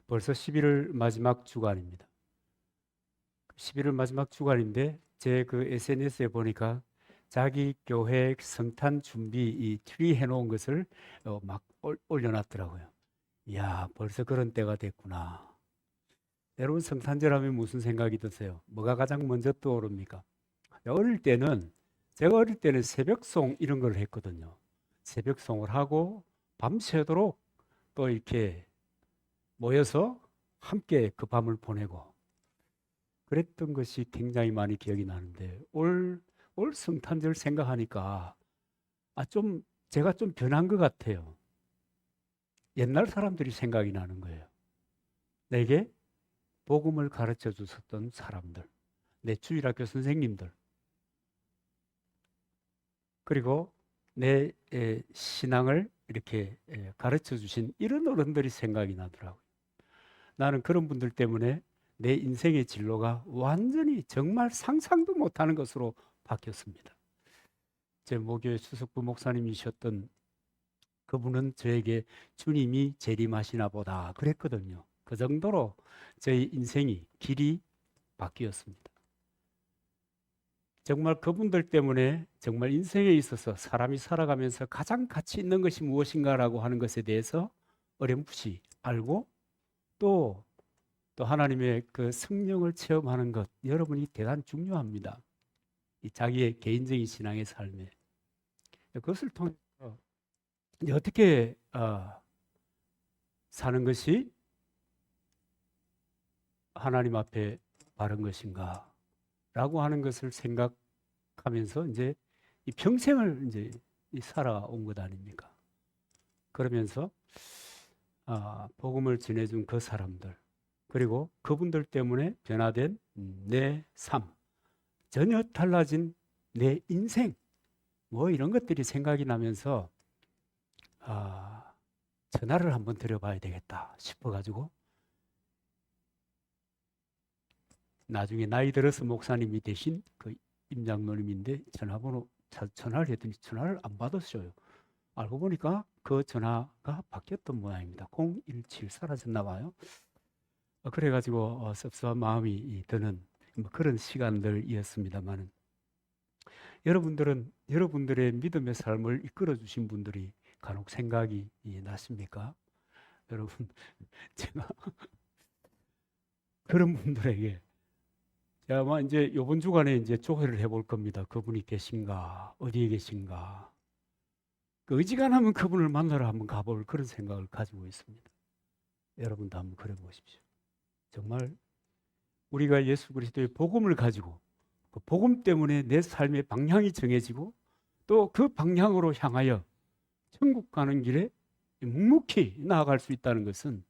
벌써 11월 마지막 주간입니다. 11월 마지막 주간인데 제 그 SNS에 보니까 자기 교회 성탄 준비 이 트리 해놓은 것을 막 올려놨더라고요. 이야, 벌써 그런 때가 됐구나. 여러분, 성탄절하면 무슨 생각이 드세요? 뭐가 가장 먼저 떠오릅니까? 어릴 때는 제가 어릴 때는 새벽송 이런 걸 했거든요. 새벽송을 하고 밤새도록 또 이렇게 모여서 함께 그 밤을 보내고 그랬던 것이 굉장히 많이 기억이 나는데 올 성탄절 생각하니까 제가 좀 변한 것 같아요. 옛날 사람들이 생각이 나는 거예요. 내게 복음을 가르쳐 주셨던 사람들, 내 주일학교 선생님들, 그리고 내 신앙을 이렇게 가르쳐 주신 이런 어른들이 생각이 나더라고요. 나는 그런 분들 때문에 내 인생의 진로가 완전히 정말 상상도 못하는 것으로 바뀌었습니다. 제 모교의 수석부 목사님이셨던 그분은 저에게 주님이 재림하시나 보다 그랬거든요. 그 정도로 저희 인생이 길이 바뀌었습니다. 정말 그분들 때문에 정말 인생에 있어서 사람이 살아가면서 가장 가치 있는 것이 무엇인가라고 하는 것에 대해서 어렴풋이 알고 또 하나님의 그 성령을 체험하는 것, 여러분이 대단히 중요합니다. 이 자기의 개인적인 신앙의 삶에 그것을 통해서 이제 어떻게 사는 것이 하나님 앞에 바른 것인가라고 하는 것을 생각하면서 이제 이 평생을 이제 살아온 것 아닙니까? 그러면서 복음을 전해준 그 사람들, 그리고 그분들 때문에 변화된 내 삶, 전혀 달라진 내 인생, 뭐 이런 것들이 생각이 나면서 전화를 한번 드려봐야 되겠다 싶어가지고 나중에 나이 들어서 목사님이 되신 그 임장로님인데 전화를 했더니 전화를 안 받으셔요. 알고 보니까 그 전화가 바뀌었던 모양입니다. 017 사라졌나 봐요. 그래가지고 섭섭한 마음이 드는 뭐 그런 시간들이었습니다만은 여러분들은 여러분들의 믿음의 삶을 이끌어 주신 분들이 간혹 생각이 나십니까? 여러분, 제가 그런 분들에게 제가 아마 이제 이번 주간에 이제 조회를 해볼 겁니다. 그분이 계신가, 어디에 계신가. 그 의지간하면 그분을 만나러 한번 가볼 그런 생각을 가지고 있습니다. 여러분도 한번 그래 보십시오. 정말 우리가 예수 그리스도의 복음을 가지고 그 복음 때문에 내 삶의 방향이 정해지고 또 그 방향으로 향하여 천국 가는 길에 묵묵히 나아갈 수 있다는 것은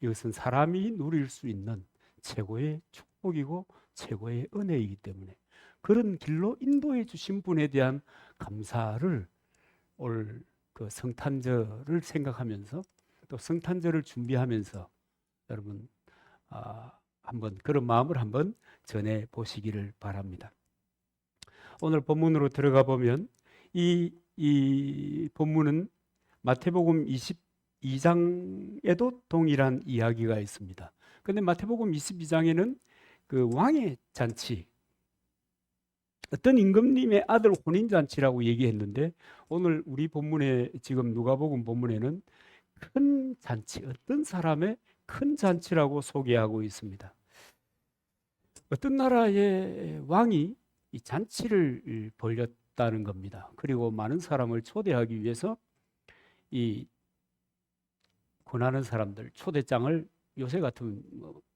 이것은 사람이 누릴 수 있는 최고의 축복이고 최고의 은혜이기 때문에 그런 길로 인도해 주신 분에 대한 감사를 올 그 성탄절을 생각하면서 또 성탄절을 준비하면서 여러분 한번 그런 마음을 한번 전해 보시기를 바랍니다. 오늘 본문으로 들어가 보면 이 본문은 마태복음 22장에도 동일한 이야기가 있습니다. 그런데 마태복음 22장에는 그 왕의 잔치, 어떤 임금님의 아들 혼인잔치라고 얘기했는데 오늘 우리 본문에 지금 누가복음 본문에는 큰 잔치, 어떤 사람의 큰 잔치라고 소개하고 있습니다. 어떤 나라의 왕이 이 잔치를 벌였다는 겁니다. 그리고 많은 사람을 초대하기 위해서 이 권하는 사람들, 초대장을 요새 같으면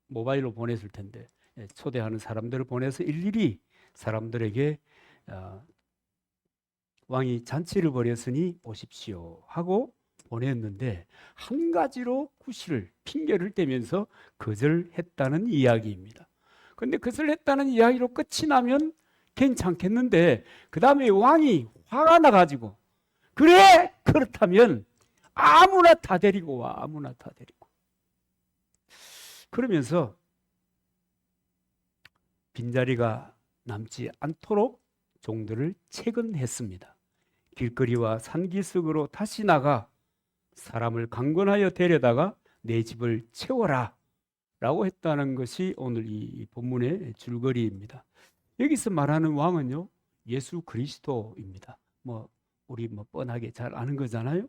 모바일로 보냈을 텐데 초대하는 사람들을 보내서 일일이 사람들에게 왕이 잔치를 벌였으니 오십시오 하고 보냈는데 한 가지로 구실을 핑계를 대면서 거절했다는 이야기입니다. 그런데 거절했다는 이야기로 끝이 나면 괜찮겠는데 그 다음에 왕이 화가 나가지고 그래 그렇다면 아무나 다 데리고 와, 아무나 다 데리고. 그러면서 빈자리가 남지 않도록 종들을 채근했습니다. 길거리와 산기슭으로 다시 나가 사람을 강권하여 데려다가 내 집을 채워라 라고 했다는 것이 오늘 이 본문의 줄거리입니다. 여기서 말하는 왕은요, 예수 그리스도입니다. 우리 뻔하게 잘 아는 거잖아요.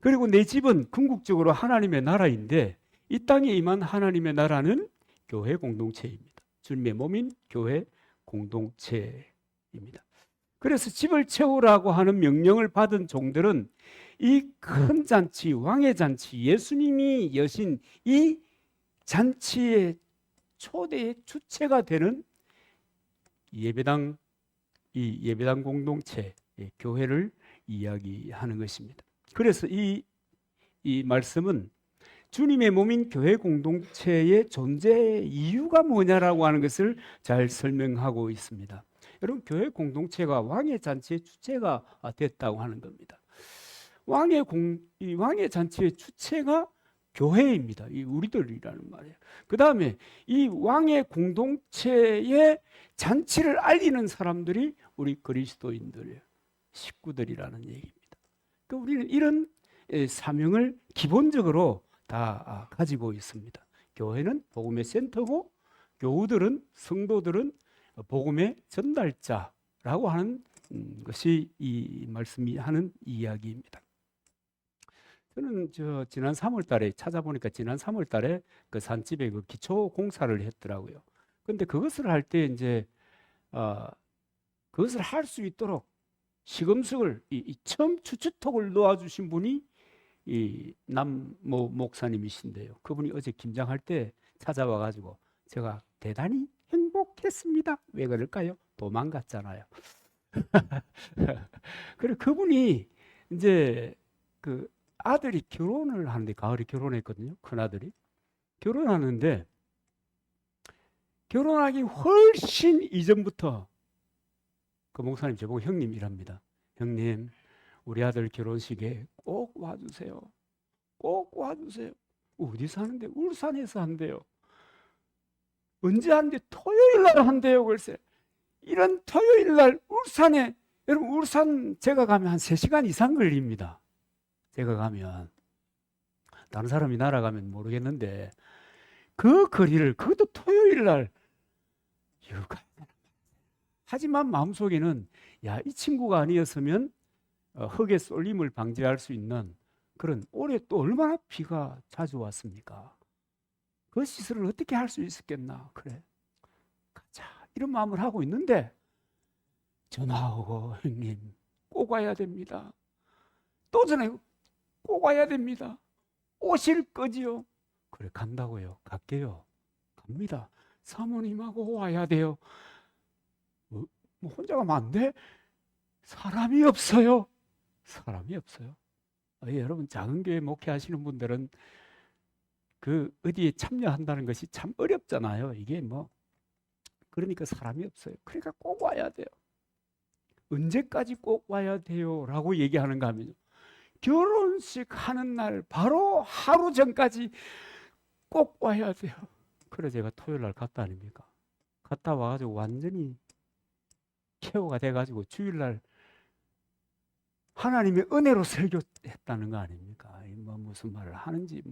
그리고 내 집은 궁극적으로 하나님의 나라인데, 이 땅에 임한 하나님의 나라는 교회 공동체입니다. 주님의 몸인 교회 공동체입니다. 그래서 집을 채우라고 하는 명령을 받은 종들은 이 큰 잔치, 왕의 잔치, 예수님이 여신 이 잔치의 초대의 주체가 되는 예배당, 이 예배당 공동체, 교회를 이야기하는 것입니다. 그래서 이 말씀은 주님의 몸인 교회 공동체의 존재 이유가 뭐냐라고 하는 것을 잘 설명하고 있습니다. 여러분, 교회 공동체가 왕의 잔치의 주체가 됐다고 하는 겁니다. 이 왕의 잔치의 주체가 교회입니다. 이 우리들이라는 말이에요. 그 다음에 이 왕의 공동체의 잔치를 알리는 사람들이 우리 그리스도인들이에요. 식구들이라는 얘기입니다. 그러니까 우리는 이런 사명을 기본적으로 다 가지고 있습니다. 교회는 복음의 센터고, 교우들은, 성도들은 복음의 전달자라고 하는 것이 이 말씀이 하는 이야기입니다. 저는 지난 3월 달에 찾아보니까 지난 3월 달에 그 산집에 그 기초 공사를 했더라고요. 근데 그것을 할 때 이제 그것을 할 수 있도록 시금석을 처음 추추톡을 놓아주신 분이 이 남모 목사님이신데요. 그분이 어제 김장할 때 찾아와 가지고 제가 대단히 행복했습니다. 왜 그럴까요? 도망갔잖아요. 그리고 그분이 이제 그 아들이 결혼을 하는데, 가을에 결혼했거든요. 큰 아들이 결혼하는데, 결혼하기 훨씬 이전부터 그 목사님 저보고 형님이랍니다. 형님, 우리 아들 결혼식에 꼭 와주세요. 꼭 와주세요. 어디서 하는데? 울산에서 한대요. 언제 하는데? 토요일 날 한대요. 글쎄, 이런 토요일 날 울산에, 여러분, 울산 제가 가면 한 3시간 이상 걸립니다. 제가 가면. 다른 사람이 날아가면 모르겠는데, 그 거리를, 그것도 토요일 날, 하지만 마음속에는, 야, 이 친구가 아니었으면 흙의 쏠림을 방지할 수 있는 그런, 올해 또 얼마나 비가 자주 왔습니까? 그 시설을 어떻게 할 수 있었겠나? 그래, 가자, 이런 마음을 하고 있는데 전화 오고, 형님 꼭 와야 됩니다. 또 전화, 꼭 와야 됩니다. 오실 거지요? 그래, 간다고요. 갈게요. 갑니다. 사모님하고 와야 돼요. 뭐 혼자 가면 안 돼? 사람이 없어요. 사람이 없어요. 여러분, 작은 교회 목회하시는 분들은 그 어디에 참여한다는 것이 참 어렵잖아요. 이게 그러니까 사람이 없어요. 그러니까 꼭 와야 돼요. 언제까지 꼭 와야 돼요? 라고 얘기하는가 하면요, 결혼식 하는 날 바로 하루 전까지 꼭 와야 돼요. 그래 제가 토요일 날 갔다 아닙니까? 갔다 와가지고 완전히 케어가 돼가지고 주일날 하나님의 은혜로 설교했다는 거 아닙니까? 무슨 말을 하는지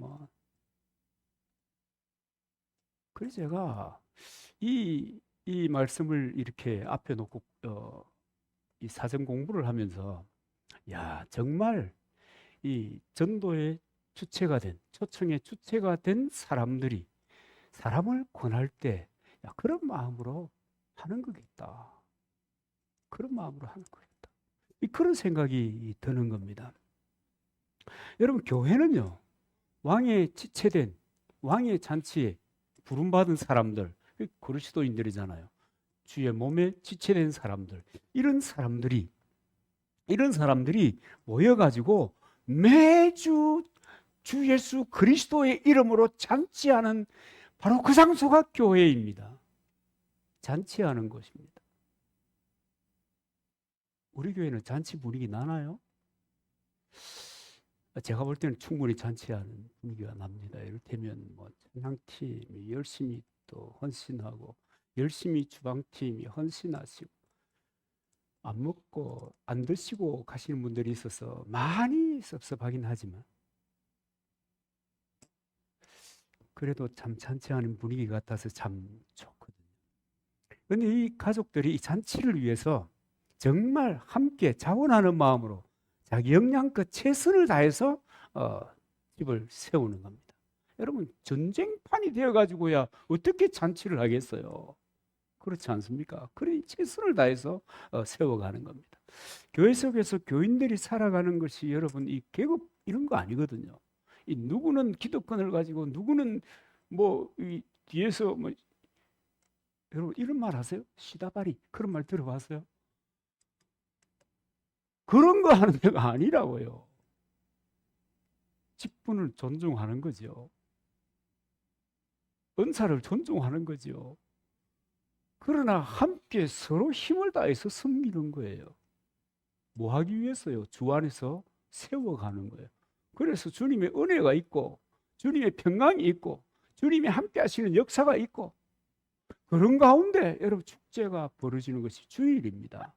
그래서 제가 이 말씀을 이렇게 앞에 놓고 이 사전 공부를 하면서, 야, 정말 이 전도의 주체가 된, 초청의 주체가 된 사람들이 사람을 권할 때, 야, 그런 마음으로 하는 거겠다. 그런 마음으로 하는 거겠다. 그런 생각이 드는 겁니다. 여러분, 교회는요, 왕의 지체된, 왕의 잔치에 부름받은 사람들, 그리스도인들이잖아요. 주의 몸에 지체된 사람들, 이런 사람들이 모여가지고 매주 주 예수 그리스도의 이름으로 잔치하는 바로 그 장소가 교회입니다. 잔치하는 곳입니다. 우리 교회는 잔치 분위기 나나요? 제가 볼 때는 충분히 잔치하는 분위기가 납니다. 이를테면 찬양팀이 열심히 또 헌신하고, 열심히 주방팀이 헌신하시고, 안 먹고 안 드시고 가시는 분들이 있어서 많이 섭섭하긴 하지만, 그래도 참 잔치하는 분위기 같아서 참 좋거든요. 그런데 이 가족들이 이 잔치를 위해서 정말 함께 자원하는 마음으로 자기 역량껏 최선을 다해서 집을 세우는 겁니다. 여러분, 전쟁판이 되어가지고야 어떻게 잔치를 하겠어요? 그렇지 않습니까? 그래 최선을 다해서 세워가는 겁니다. 교회 속에서 교인들이 살아가는 것이 여러분 이 계급 이런 거 아니거든요. 이 누구는 기득권을 가지고 누구는 뭐 이 뒤에서 뭐 여러분 이런 말 하세요? 시다바리 그런 말 들어봤어요? 그런 거 하는 데가 아니라고요. 직분을 존중하는 거죠. 은사를 존중하는 거죠. 그러나 함께 서로 힘을 다해서 섬기는 거예요. 뭐 하기 위해서요? 주 안에서 세워가는 거예요. 그래서 주님의 은혜가 있고 주님의 평강이 있고 주님이 함께 하시는 역사가 있고 그런 가운데 여러분 축제가 벌어지는 것이 주일입니다.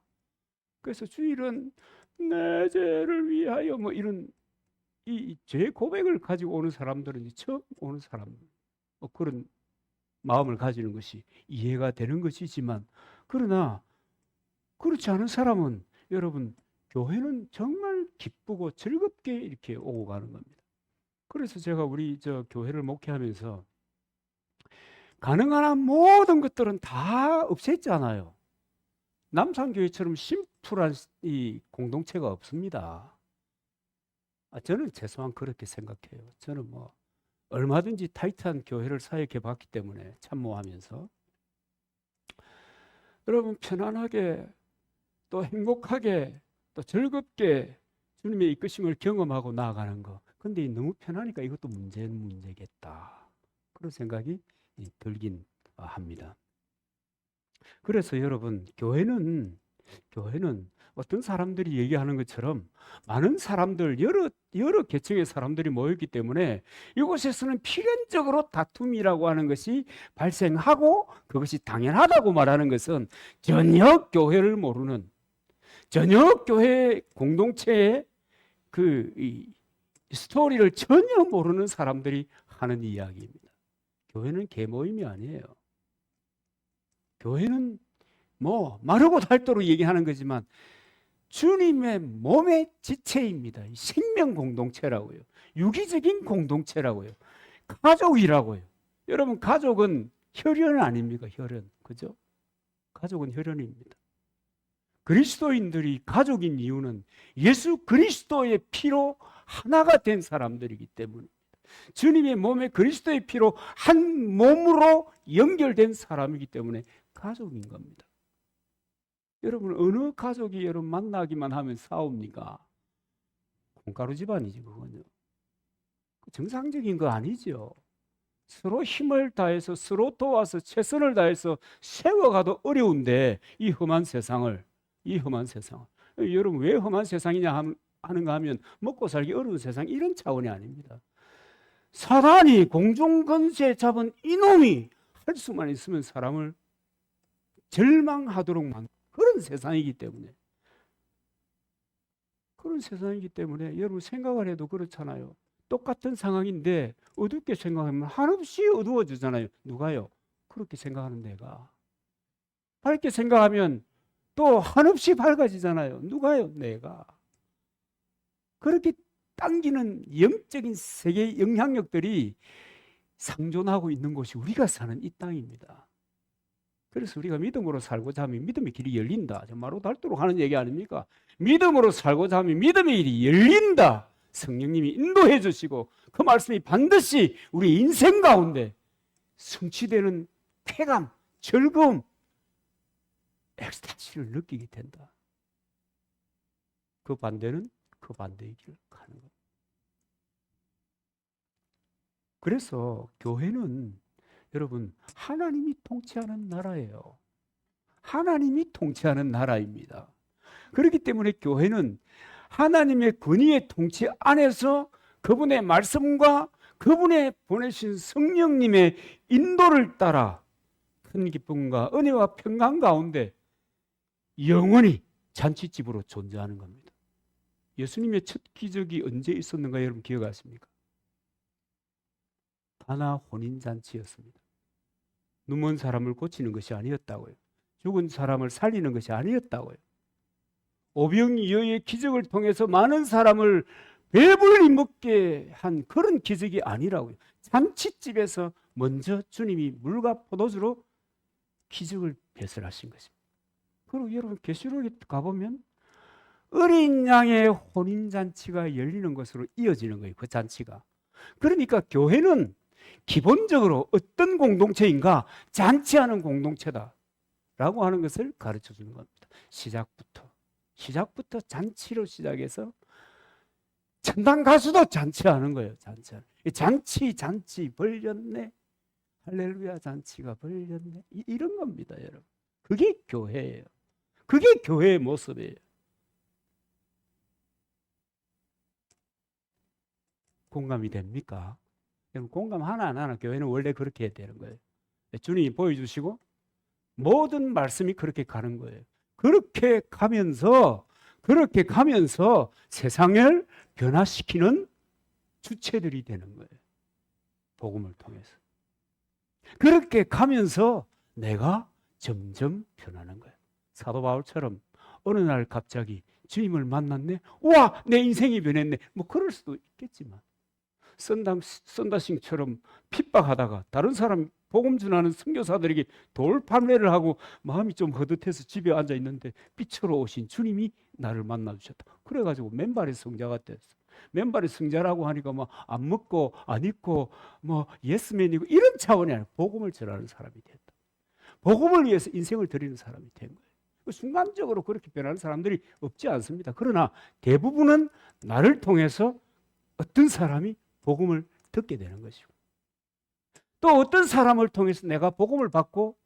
그래서 주일은 내 죄를 위하여 뭐 이런 이 죄 고백을 가지고 오는 사람들은 처음 오는 사람 그런 마음을 가지는 것이 이해가 되는 것이지만 그러나 그렇지 않은 사람은 여러분 교회는 정말 기쁘고 즐겁게 이렇게 오고 가는 겁니다. 그래서 제가 우리 교회를 목회하면서 가능한 한 모든 것들은 다 없앴잖아요. 남산교회처럼 심플한 이 공동체가 없습니다. 저는 최소한 그렇게 생각해요. 저는 뭐 얼마든지 타이트한 교회를 사역해 봤기 때문에 참모하면서 여러분 편안하게 또 행복하게 또 즐겁게 주님의 이끄심을 경험하고 나아가는 거. 근데 너무 편하니까 이것도 문제겠다. 그런 생각이 들긴 합니다. 그래서 여러분 교회는 어떤 사람들이 얘기하는 것처럼 많은 사람들 여러 계층의 사람들이 모였기 때문에 이곳에서는 필연적으로 다툼이라고 하는 것이 발생하고 그것이 당연하다고 말하는 것은 전혀 교회를 모르는 전혀 교회 공동체의 이 스토리를 전혀 모르는 사람들이 하는 이야기입니다. 교회는 계모임이 아니에요. 교회는 뭐 마르고 닳도록 얘기하는 거지만 주님의 몸의 지체입니다. 생명 공동체라고요. 유기적인 공동체라고요. 가족이라고요. 여러분 가족은 혈연 아닙니까? 혈연. 그죠? 가족은 혈연입니다. 그리스도인들이 가족인 이유는 예수 그리스도의 피로 하나가 된 사람들이기 때문입니다. 주님의 몸에 그리스도의 피로 한 몸으로 연결된 사람이기 때문에 가족인 겁니다. 여러분 어느 가족이 여러분 만나기만 하면 싸웁니까? 콩가루 집안이지 그건요. 정상적인 거 아니죠. 서로 힘을 다해서 서로 도와서 최선을 다해서 세워가도 어려운데 이 험한 세상을 여러분 왜 험한 세상이냐 하는가 하면 먹고 살기 어려운 세상 이런 차원이 아닙니다. 사단이 공중권세 잡은 이놈이 할 수만 있으면 사람을 절망하도록 만든 그런 세상이기 때문에 여러분 생각을 해도 그렇잖아요. 똑같은 상황인데 어둡게 생각하면 한없이 어두워지잖아요. 누가요? 그렇게 생각하는 내가. 밝게 생각하면 또 한없이 밝아지잖아요. 누가요? 내가. 그렇게 당기는 영적인 세계의 영향력들이 상존하고 있는 곳이 우리가 사는 이 땅입니다. 그래서 우리가 믿음으로 살고자 하면 믿음의 길이 열린다. 마로 닳도록 하는 얘기 아닙니까? 믿음으로 살고자 하면 믿음의 길이 열린다. 성령님이 인도해 주시고 그 말씀이 반드시 우리 인생 가운데 성취되는 쾌감, 즐거움, 엑스타시를 느끼게 된다. 그 반대는 그 반대의 길을 가는 것. 그래서 교회는 여러분 하나님이 통치하는 나라예요. 하나님이 통치하는 나라입니다. 그렇기 때문에 교회는 하나님의 권위의 통치 안에서 그분의 말씀과 그분의 보내신 성령님의 인도를 따라 큰 기쁨과 은혜와 평강 가운데 영원히 잔치집으로 존재하는 겁니다. 예수님의 첫 기적이 언제 있었는가 여러분 기억하십니까? 가나 혼인잔치였습니다. 누먼 사람을 고치는 것이 아니었다고요. 죽은 사람을 살리는 것이 아니었다고요. 오병이어의 기적을 통해서 많은 사람을 배불리 먹게 한 그런 기적이 아니라고요. 잔치집에서 먼저 주님이 물과 포도주로 기적을 배설하신 것입니다. 그리고 여러분 계시록에 가보면 어린 양의 혼인잔치가 열리는 것으로 이어지는 거예요. 그 잔치가. 그러니까 교회는 기본적으로 어떤 공동체인가? 잔치하는 공동체다라고 하는 것을 가르쳐 주는 겁니다. 시작부터 잔치로 시작해서 천당 가수도 잔치하는 거예요. 잔치 벌렸네. 할렐루야 잔치가 벌렸네. 이런 겁니다, 여러분. 그게 교회예요. 그게 교회의 모습이에요. 공감이 됩니까? 여러분 공감 하나 안 하나 교회는 원래 그렇게 해야 되는 거예요. 주님이 보여주시고 모든 말씀이 그렇게 가는 거예요. 그렇게 가면서 세상을 변화시키는 주체들이 되는 거예요. 복음을 통해서. 그렇게 가면서 내가 점점 변하는 거예요. 사도 바울처럼 어느 날 갑자기 주님을 만났네. 우와, 내 인생이 변했네. 뭐 그럴 수도 있겠지만 썬다싱처럼 핍박하다가 다른 사람 복음 전하는 선교사들에게 돌 판매를 하고 마음이 좀 허듯해서 집에 앉아 있는데 빛으로 오신 주님이 나를 만나 주셨다. 그래가지고 맨발의 성자가 됐어. 맨발의 성자라고 하니까 뭐 안 먹고 안 입고 뭐 예스맨이고 이런 차원이 아니라 복음을 전하는 사람이 됐다. 복음을 위해서 인생을 드리는 사람이 된 거예요. 순간적으로 그렇게 변하는 사람들이 없지 않습니다. 그러나 대부분은 나를 통해서 어떤 사람이 복음을 듣게 되는 것이고 또 어떤 사람을 통해서 내가 복음을 받고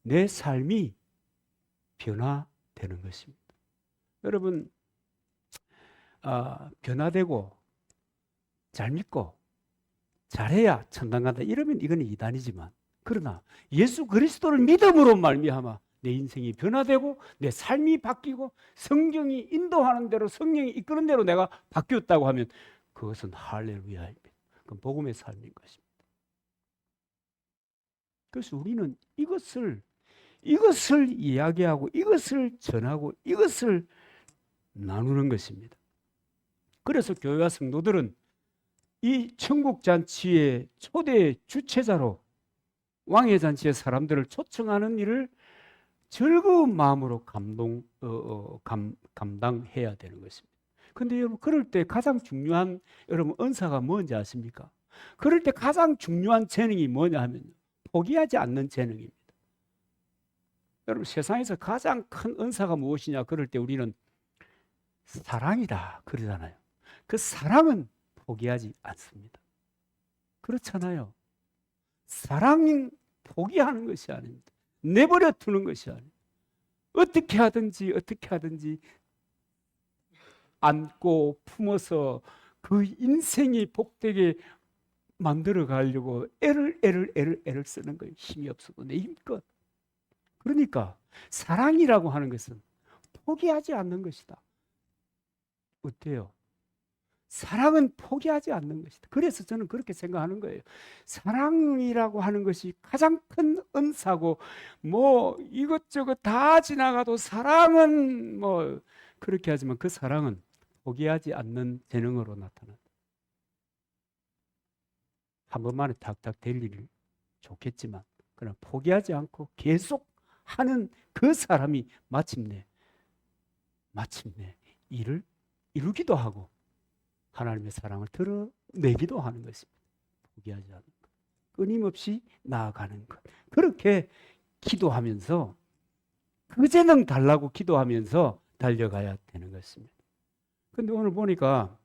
내 삶이 변화되는 것입니다. 여러분 변화되고 잘 믿고 잘해야 천당 간다 이러면 이건 이단이지만 그러나 예수 그리스도를 믿음으로 말미암아 내 인생이 변화되고 내 삶이 바뀌고 성경이 인도하는 대로 성령이 이끄는 대로 내가 바뀌었다고 하면 그것은 할렐루야입니다. 그건 복음의 삶인 것입니다. 그래서 우리는 이것을 이야기하고 이것을 전하고 이것을 나누는 것입니다. 그래서 교회와 성도들은 이 천국잔치의 초대 주체자로 왕의 잔치의 사람들을 초청하는 일을 즐거운 마음으로 감당해야 되는 것입니다. 그런데 여러분 그럴 때 가장 중요한 여러분 은사가 뭔지 아십니까? 그럴 때 가장 중요한 재능이 뭐냐 하면 포기하지 않는 재능입니다. 여러분 세상에서 가장 큰 은사가 무엇이냐 그럴 때 우리는 사랑이다 그러잖아요. 그 사랑은 포기하지 않습니다. 그렇잖아요. 사랑은 포기하는 것이 아닙니다. 내버려 두는 것이 아닙니다. 어떻게 하든지 안고 품어서 그 인생이 복되게 만들어 가려고 애를 쓰는 거예요. 힘이 없어도 내 힘껏. 그러니까 사랑이라고 하는 것은 포기하지 않는 것이다. 어때요? 사랑은 포기하지 않는 것이다. 그래서 저는 그렇게 생각하는 거예요. 사랑이라고 하는 것이 가장 큰 은사고 뭐 이것저것 다 지나가도 사랑은 뭐 그렇게 하지만 그 사랑은 포기하지 않는 재능으로 나타난다. 한 번만에 탁탁 될 일이 좋겠지만 그러나 포기하지 않고 계속 하는 그 사람이 마침내 일을 이루기도 하고 하나님의 사랑을 드러내기도 하는 것입니다. 포기하지 않는 것. 끊임없이 나아가는 것. 그렇게 기도하면서 그 재능 달라고 기도하면서 달려가야 되는 것입니다. 그런데 오늘 보니까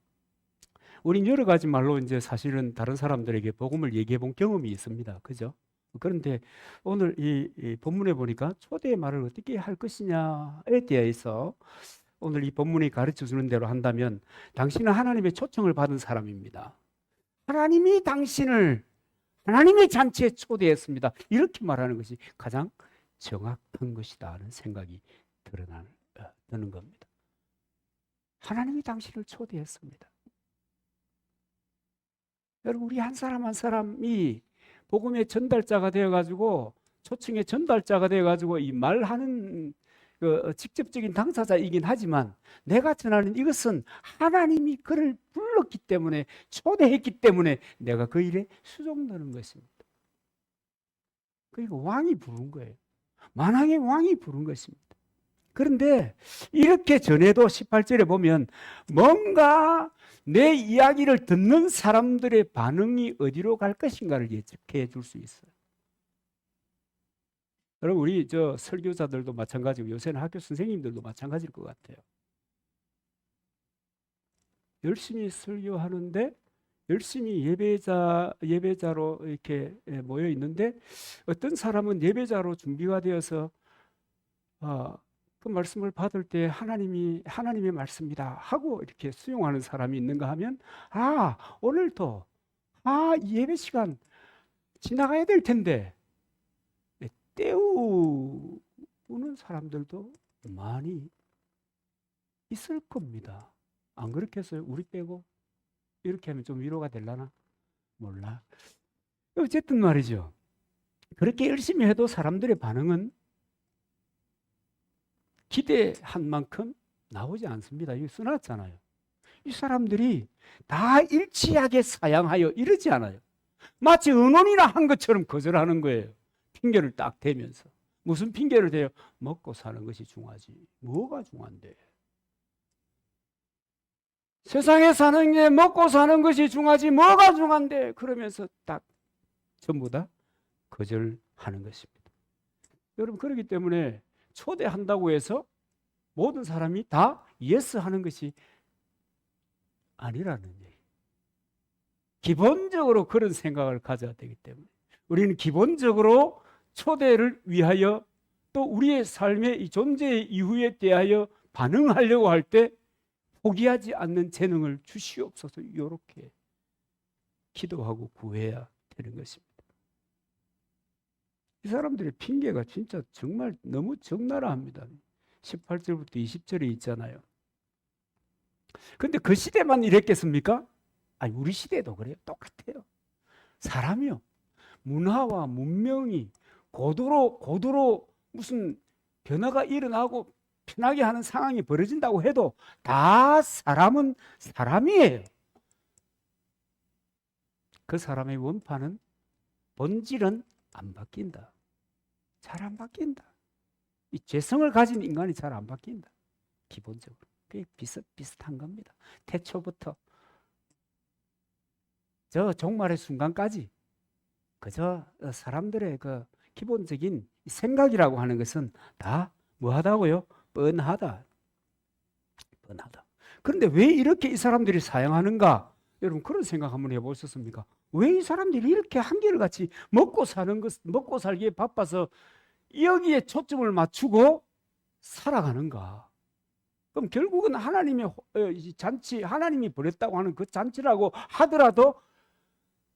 우린 여러 가지 말로 이제 사실은 다른 사람들에게 복음을 얘기해 본 경험이 있습니다. 그죠? 그런데 오늘 이 본문에 보니까 초대의 말을 어떻게 할 것이냐에 대해서 오늘 이 본문이 가르쳐 주는 대로 한다면 당신은 하나님의 초청을 받은 사람입니다. 하나님이 당신을 하나님의 잔치에 초대했습니다. 이렇게 말하는 것이 가장 정확한 것이다 하는 생각이 드는 겁니다. 하나님이 당신을 초대했습니다. 여러분 우리 한 사람 한 사람이 복음의 전달자가 되어가지고 초청의 전달자가 되어가지고 이 말하는 그 직접적인 당사자이긴 하지만 내가 전하는 이것은 하나님이 그를 불렀기 때문에 초대했기 때문에 내가 그 일에 수종되는 것입니다. 그러니까 왕이 부른 거예요. 만왕의 왕이 부른 것입니다. 그런데 이렇게 전해도 18절에 보면 뭔가 내 이야기를 듣는 사람들의 반응이 어디로 갈 것인가를 예측해 줄 수 있어요. 여러분 우리 설교자들도 마찬가지고 요새는 학교 선생님들도 마찬가지일 것 같아요. 열심히 설교하는데 열심히 예배자로 이렇게 모여 있는데 어떤 사람은 예배자로 준비가 되어서 그 말씀을 받을 때 하나님의 말씀이다 하고 이렇게 수용하는 사람이 있는가 하면 오늘도 예배 시간 지나가야 될 텐데 때우는 사람들도 많이 있을 겁니다. 안 그렇게 해서요? 우리 빼고 이렇게 하면 좀 위로가 되려나? 몰라. 어쨌든 말이죠. 그렇게 열심히 해도 사람들의 반응은 기대한 만큼 나오지 않습니다. 이거 써놨잖아요. 이 사람들이 다 일치하게 사양하여 이러지 않아요. 마치 의논이나 한 것처럼 거절하는 거예요. 핑계를 딱 대면서. 무슨 핑계를 대요? 먹고 사는 것이 중요하지. 뭐가 중요한데? 세상에 사는 게 먹고 사는 것이 중요하지 뭐가 중요한데? 그러면서 딱 전부 다 거절하는 것입니다. 여러분 그렇기 때문에 초대한다고 해서 모든 사람이 다 예스 하는 것이 아니라는 얘기. 기본적으로 그런 생각을 가져야 되기 때문에 우리는 기본적으로 초대를 위하여 또 우리의 삶의 이 존재 이후에 대하여 반응하려고 할 때 포기하지 않는 재능을 주시옵소서 이렇게 기도하고 구해야 되는 것입니다. 이 사람들의 핑계가 진짜 정말 너무 적나라합니다. 18절부터 20절에 있잖아요. 근데 그 시대만 이랬겠습니까? 아니 우리 시대도 그래요. 똑같아요. 사람이요. 문화와 문명이 고도로 무슨 변화가 일어나고 편하게 하는 상황이 벌어진다고 해도 다 사람은 사람이에요. 그 사람의 원판은 본질은 안 바뀐다. 잘 안 바뀐다. 이 죄성을 가진 인간이 잘 안 바뀐다. 기본적으로. 그게 비슷한 겁니다. 태초부터 저 종말의 순간까지 그저 사람들의 그 기본적인 생각이라고 하는 것은 다 뭐하다고요? 뻔하다. 그런데 왜 이렇게 이 사람들이 사용하는가? 여러분 그런 생각 한번 해보셨습니까? 왜 이 사람들이 이렇게 한결같이 먹고 살기에 바빠서 여기에 초점을 맞추고 살아가는가? 그럼 결국은 하나님의 잔치, 하나님이 버렸다고 하는 그 잔치라고 하더라도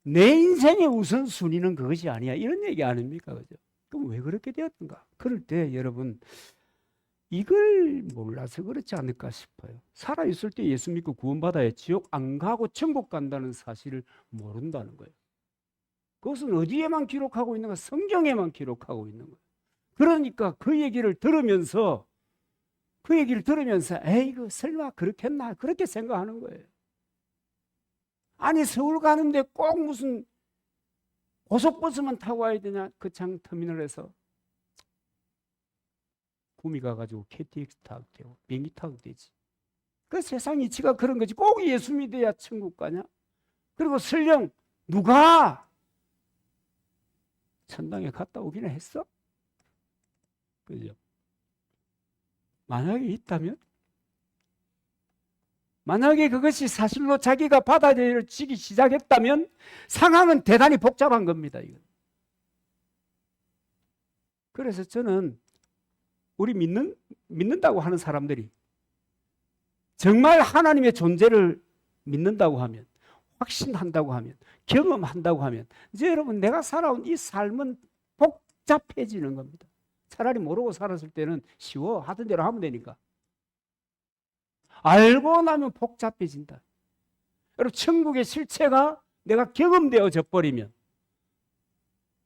내 인생의 우선순위는 그것이 아니야. 이런 얘기 아닙니까? 그죠? 그럼 왜 그렇게 되었던가? 그럴 때 여러분 이걸 몰라서 그렇지 않을까 싶어요. 살아있을 때 예수 믿고 구원받아야 지옥 안 가고 천국 간다는 사실을 모른다는 거예요. 그것은 어디에만 기록하고 있는가? 성경에만 기록하고 있는 거예요. 그러니까 그 얘기를 들으면서 에이 그 설마 그렇겠나 그렇게 생각하는 거예요. 아니 서울 가는데 꼭 무슨 고속버스만 타고 와야 되냐? 거창 터미널에서 구미 가가지고 KTX 타도 되고 비행기 타도 되지. 그 세상 이치가 그런 거지. 꼭 예수 믿어야 천국 가냐? 그리고 설령 누가 천당에 갔다 오기는 했어? 그죠? 만약에 있다면? 만약에 그것이 사실로 자기가 받아들여지기 시작했다면 상황은 대단히 복잡한 겁니다. 이건. 그래서 저는 우리 믿는다고 하는 사람들이 정말 하나님의 존재를 믿는다고 하면 확신한다고 하면 경험한다고 하면 이제 여러분 내가 살아온 이 삶은 복잡해지는 겁니다. 차라리 모르고 살았을 때는 쉬워. 하던 대로 하면 되니까. 알고 나면 복잡해진다. 여러분 천국의 실체가 내가 경험되어져 버리면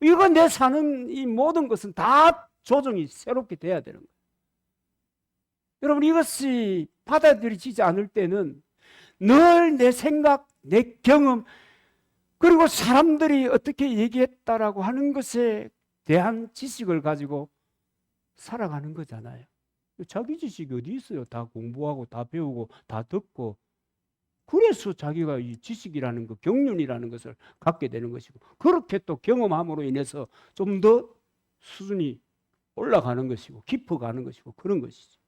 이거 내 사는 이 모든 것은 다 조정이 새롭게 돼야 되는 거예요. 여러분, 이것이 받아들여지지 않을 때는 늘 내 생각, 내 경험, 그리고 사람들이 어떻게 얘기했다라고 하는 것에 대한 지식을 가지고 살아가는 거잖아요. 자기 지식이 어디 있어요? 다 공부하고 다 배우고 다 듣고, 그래서 자기가 이 지식이라는 것, 경륜이라는 것을 갖게 되는 것이고, 그렇게 또 경험함으로 인해서 좀 더 수준이 올라가는 것이고 깊어가는 것이고 그런 것이죠.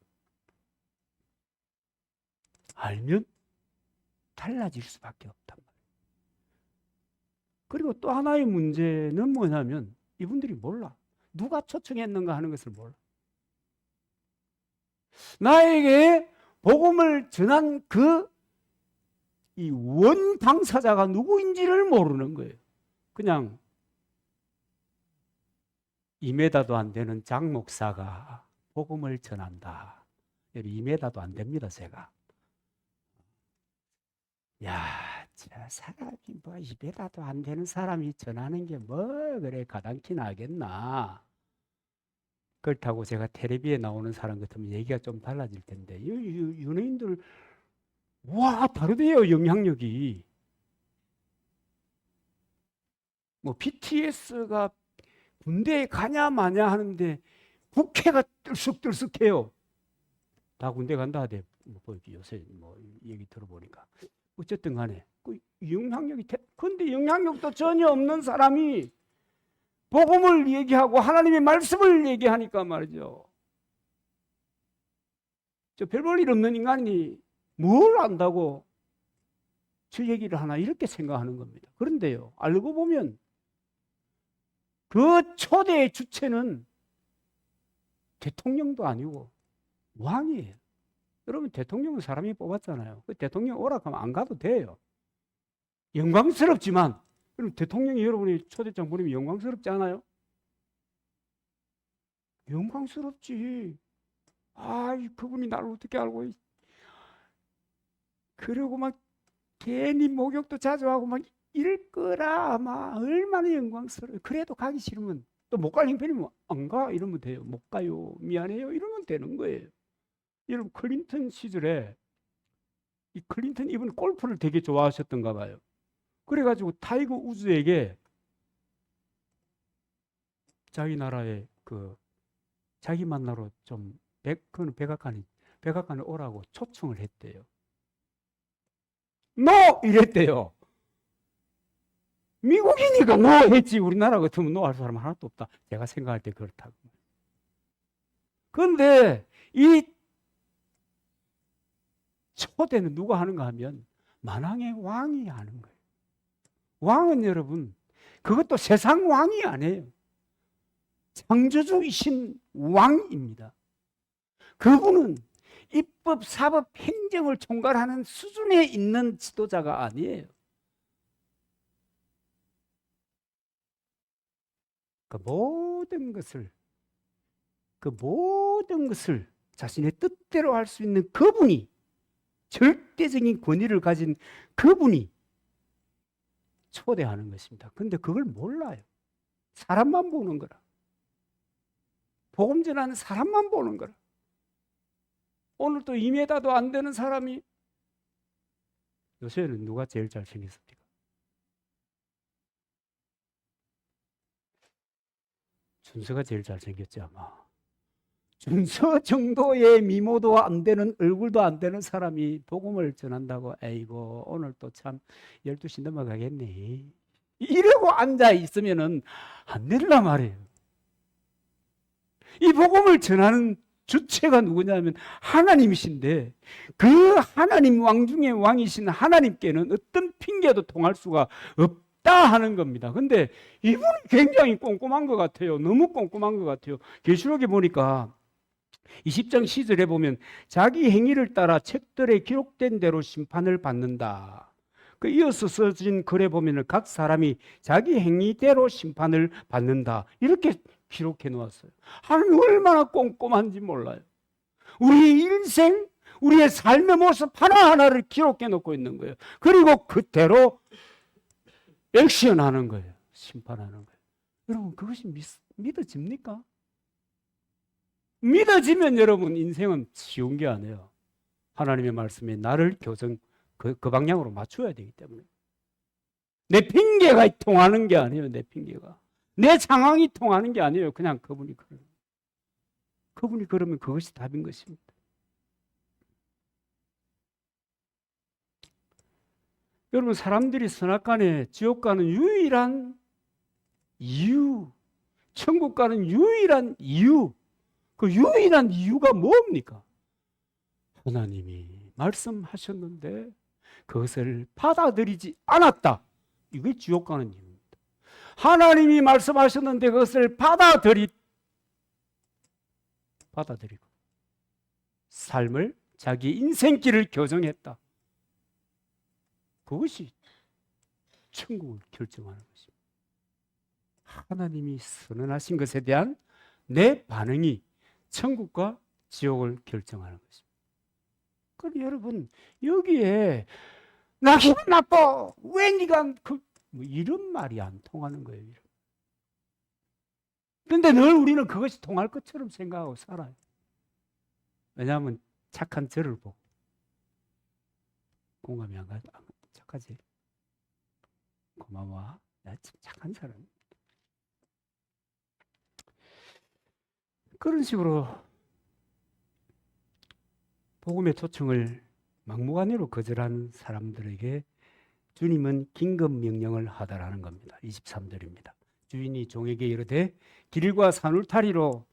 알면 달라질 수밖에 없단 말이에요. 그리고 또 하나의 문제는 뭐냐면 이분들이 몰라. 누가 초청했는가 하는 것을 몰라. 나에게 복음을 전한 이 원 당사자가 누구인지를 모르는 거예요. 그냥 2m도 안 되는 장 목사가 복음을 전한다. 2m도 안 됩니다, 제가. 야, 저 사람이 뭐 2m도 안 되는 사람이 전하는 게 뭐 그래 가당키 나겠나. 그렇다고 제가 텔레비에 나오는 사람 같으면 얘기가 좀 달라질 텐데, 연예인들 와 다르대요, 영향력이. 뭐 BTS가 군대에 가냐 마냐 하는데 국회가 들쑥들쑥해요. 다 군대 간다 하대. 뭐 요새 뭐 얘기 들어보니까. 어쨌든 간에 그 영향력이, 근데 영향력도 전혀 없는 사람이 복음을 얘기하고 하나님의 말씀을 얘기하니까 말이죠. 저 별 볼 일 없는 인간이 뭘 안다고 저 얘기를 하나, 이렇게 생각하는 겁니다. 그런데요, 알고 보면 그 초대의 주체는 대통령도 아니고 왕이에요. 여러분, 대통령은 사람이 뽑았잖아요. 그 대통령 오락하면 안 가도 돼요. 영광스럽지만, 그럼 대통령이 여러분이 초대장 보내면 영광스럽지 않아요? 영광스럽지. 그분이 나를 어떻게 알고. 그러고 막 괜히 목욕도 자주 하고 막 이럴 거라 아마 얼마나 영광스러워요. 그래도 가기 싫으면, 또 못 갈 형편이면 안 가 이러면 돼요. 못 가요, 미안해요 이러면 되는 거예요. 여러분, 클린턴 시절에 이 클린턴 이분 골프를 되게 좋아하셨던가 봐요. 그래가지고 타이거 우즈에게 자기 나라에 자기 만나러 좀 그는 백악관에 오라고 초청을 했대요. 노! 이랬대요. 미국이니까 노 했지, 우리나라 같으면 노 할 사람 하나도 없다. 제가 생각할 때 그렇다고. 그런데 이 초대는 누가 하는가 하면 만왕의 왕이 하는 거예요. 왕은 여러분, 그것도 세상 왕이 아니에요. 창조주이신 왕입니다. 그분은 입법, 사법, 행정을 총괄하는 수준에 있는 지도자가 아니에요. 그 모든 것을 자신의 뜻대로 할 수 있는 그분이, 절대적인 권위를 가진 그분이 초대하는 것입니다. 근데 그걸 몰라요. 사람만 보는 거라. 복음 전하는 사람만 보는 거라. 오늘 또 2m도 안 되는 사람이, 요새는 누가 제일 잘생겼습니까? 준서가 제일 잘생겼지 아마. 준서 정도의 미모도 안 되는, 얼굴도 안 되는 사람이 복음을 전한다고, 에이고 오늘 또 참 12시 넘어가겠네 이러고 앉아 있으면은 안 된단 말이에요. 이 복음을 전하는 주체가 누구냐면 하나님이신데, 그 하나님 왕 중에 왕이신 하나님께는 어떤 핑계도 통할 수가 없다 하는 겁니다. 근데 이분은 굉장히 꼼꼼한 것 같아요. 너무 꼼꼼한 것 같아요. 계시록에 보니까 20장 시절에 보면 자기 행위를 따라 책들에 기록된 대로 심판을 받는다. 이어서 써진 글에 보면 각 사람이 자기 행위대로 심판을 받는다, 이렇게 기록해 놓았어요. 하나님 얼마나 꼼꼼한지 몰라요. 우리의 일생, 우리의 삶의 모습 하나하나를 기록해 놓고 있는 거예요. 그리고 그대로 액션하는 거예요. 심판하는 거예요. 여러분 그것이 믿어집니까? 믿어지면 여러분 인생은 쉬운 게 아니에요. 하나님의 말씀에 나를 그 방향으로 맞춰야 되기 때문에. 내 핑계가 통하는 게 아니에요. 내 핑계가. 내 상황이 통하는 게 아니에요. 그냥 그분이 그러면. 그분이 그러면 그것이 답인 것입니다. 여러분 사람들이 선악간에 지옥 가는 유일한 이유, 천국 가는 유일한 이유, 그 유일한 이유가 뭡니까? 하나님이 말씀하셨는데 그것을 받아들이지 않았다. 이게 지옥 가는 이유입니다. 하나님이 말씀하셨는데 그것을 받아들이고 삶을 자기 인생길을 교정했다. 그것이 천국을 결정하는 것입니다. 하나님이 선언하신 것에 대한 내 반응이 천국과 지옥을 결정하는 것입니다. 그럼 여러분 여기에 나 기분 나빠 왜 네가 뭐 이런 말이 안 통하는 거예요. 그런데 늘 우리는 그것이 통할 것처럼 생각하고 살아요. 왜냐하면 착한 저를 보고 공감이 안 가죠. 착하지? 고마워. 나 참 착한 사람. 그런 식으로 복음의 초청을 막무가내로 거절하는 사람들에게 주님은 긴급 명령을 하다라는 겁니다. 23절입니다. 주인이 종에게 이르되 길과 산울타리로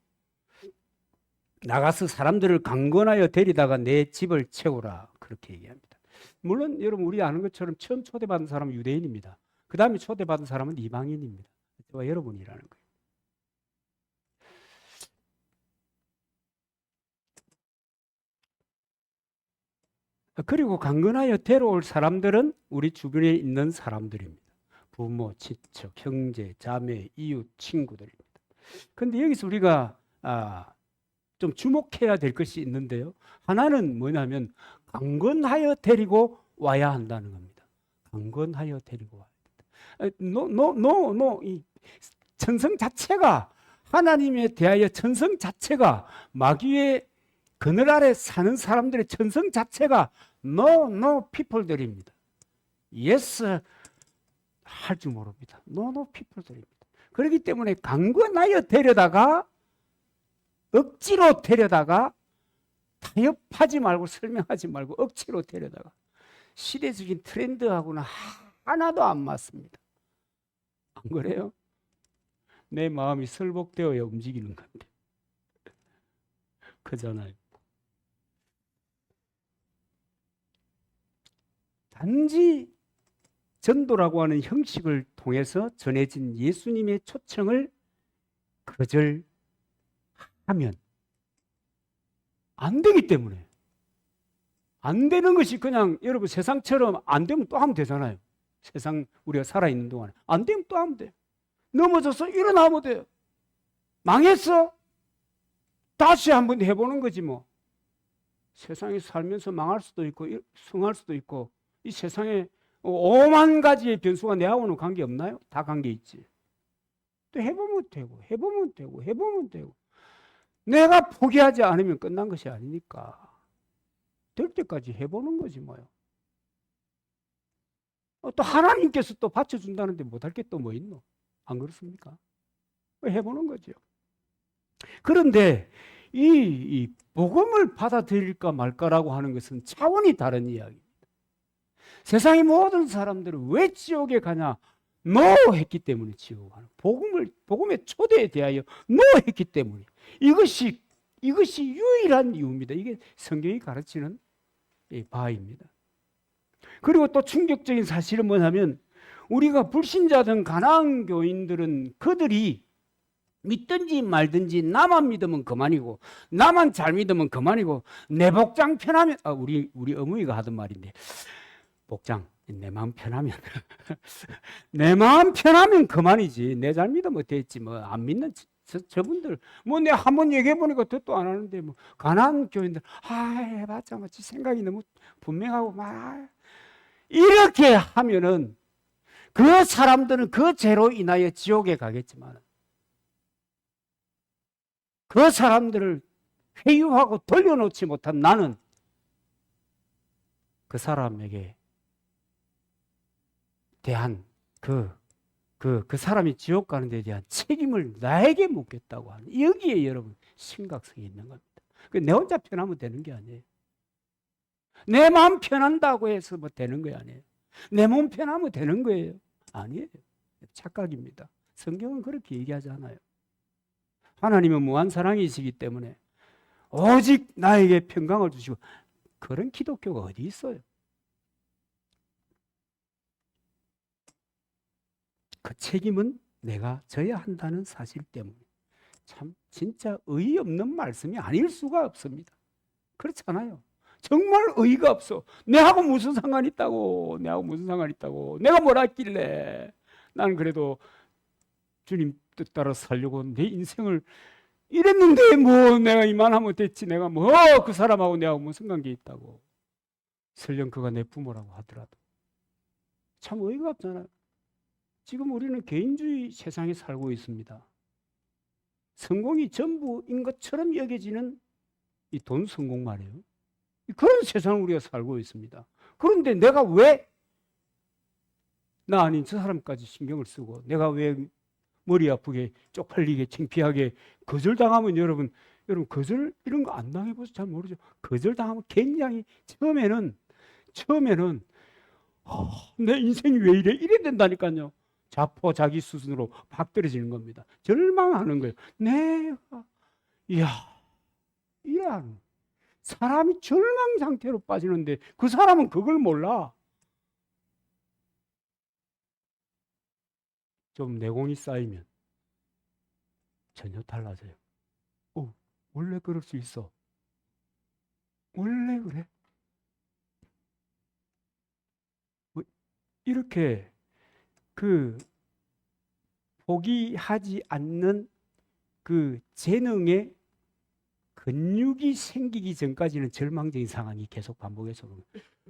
나가서 사람들을 강권하여 데리다가 내 집을 채우라. 그렇게 얘기합니다. 물론 여러분 우리 아는 것처럼 처음 초대받은 사람은 유대인입니다. 그 다음에 초대받은 사람은 이방인입니다. 저와 여러분이라는 거예요. 그리고 강건하여 데려올 사람들은 우리 주변에 있는 사람들입니다. 부모, 친척, 형제, 자매, 이웃, 친구들입니다. 그런데 여기서 우리가 좀 주목해야 될 것이 있는데요. 하나는 뭐냐면 강건하여 데리고 와야 한다는 겁니다. 강건하여 데리고 와야 된다. 이 천성 자체가 하나님에 대하여 천성 자체가 마귀의 그늘 아래 사는 사람들의 천성 자체가 no people들입니다. yes 할 줄 모릅니다. no people들입니다. 그렇기 때문에 강권하여 데려다가 억지로 데려다가 타협하지 말고 설명하지 말고 억지로 데려다가 시대적인 트렌드하고는 하나도 안 맞습니다. 안 그래요? 내 마음이 설복되어야 움직이는 건데 그잖아요. 단지 전도라고 하는 형식을 통해서 전해진 예수님의 초청을 거절하면 안 되기 때문에 안 되는 것이 그냥 여러분 세상처럼 안 되면 또 하면 되잖아요. 세상 우리가 살아있는 동안에 안 되면 또 하면 돼요. 넘어져서 일어나면 돼요. 망했어? 다시 한번 해보는 거지 뭐. 세상에 살면서 망할 수도 있고 성할 수도 있고 이 세상에 5만 가지의 변수가 내하고는 관계 없나요? 다 관계 있지. 또 해보면 되고 내가 포기하지 않으면 끝난 것이 아니니까 될 때까지 해보는 거지 뭐요. 또 하나님께서 또 받쳐준다는데 못할 게 또 뭐 있노? 안 그렇습니까? 해보는 거죠. 그런데 이 복음을 받아들일까 말까라고 하는 것은 차원이 다른 이야기입니다. 세상의 모든 사람들은 왜 지옥에 가냐? no 했기 때문에 지옥 가는. 복음의 초대에 대하여 no 했기 때문에 이것이 유일한 이유입니다. 이게 성경이 가르치는 바입니다. 그리고 또 충격적인 사실은 뭐냐면 우리가 불신자든 가나안 교인들은 그들이 믿든지 말든지 나만 믿으면 그만이고 나만 잘 믿으면 그만이고 내 복장 편하면 우리 어머니가 하던 말인데 복장 내 마음 편하면 내 마음 편하면 그만이지 내 잘 믿으면 됐지 뭐 안 믿는 저분들 뭐 내가 한번 얘기해 보니까 듣도 안 하는데 뭐 가난한 교인들 해봤자 뭐 지 생각이 너무 분명하고 막 이렇게 하면은 그 사람들은 그 죄로 인하여 지옥에 가겠지만 그 사람들을 회유하고 돌려놓지 못한 나는 그 사람에게 대한 그 사람이 지옥 가는 데 대한 책임을 나에게 묻겠다고 하는, 여기에 여러분 심각성이 있는 겁니다. 내 혼자 편하면 되는 게 아니에요. 내 마음 편한다고 해서 뭐 되는 거 아니에요. 내 몸 편하면 되는 거예요. 아니에요. 착각입니다. 성경은 그렇게 얘기하지 않아요. 하나님은 무한 사랑이시기 때문에 오직 나에게 평강을 주시고, 그런 기독교가 어디 있어요? 그 책임은 내가 져야 한다는 사실 때문에 참 진짜 어이없는 말씀이 아닐 수가 없습니다. 그렇잖아요. 정말 어이가 없어. 내하고 무슨 상관이 있다고. 내하고 무슨 상관이 있다고. 내가 뭘 했길래. 나는 그래도 주님 뜻 따라 살려고 내 인생을 이랬는데 뭐 내가 이만하면 됐지. 내가 뭐 그 사람하고 내하고 무슨 관계 있다고. 설령 그가 내 부모라고 하더라도. 참 어이가 없잖아요. 지금 우리는 개인주의 세상에 살고 있습니다. 성공이 전부인 것처럼 여겨지는 이 돈 성공 말이에요. 그런 세상을 우리가 살고 있습니다. 그런데 내가 왜 나 아닌 저 사람까지 신경을 쓰고, 내가 왜 머리 아프게 쪽팔리게 창피하게 거절당하면, 여러분 거절 이런 거 안 당해봐서 잘 모르죠. 거절당하면 굉장히 처음에는 내 인생이 왜 이래 된다니까요. 자포 자기 수준으로 박 떨어지는 겁니다. 절망하는 거예요. 내가 이런 사람이 절망 상태로 빠지는데 그 사람은 그걸 몰라. 좀 내공이 쌓이면 전혀 달라져요. 원래 그럴 수 있어. 원래 그래. 뭐 이렇게 포기하지 않는 그 재능에 근육이 생기기 전까지는 절망적인 상황이 계속 반복해서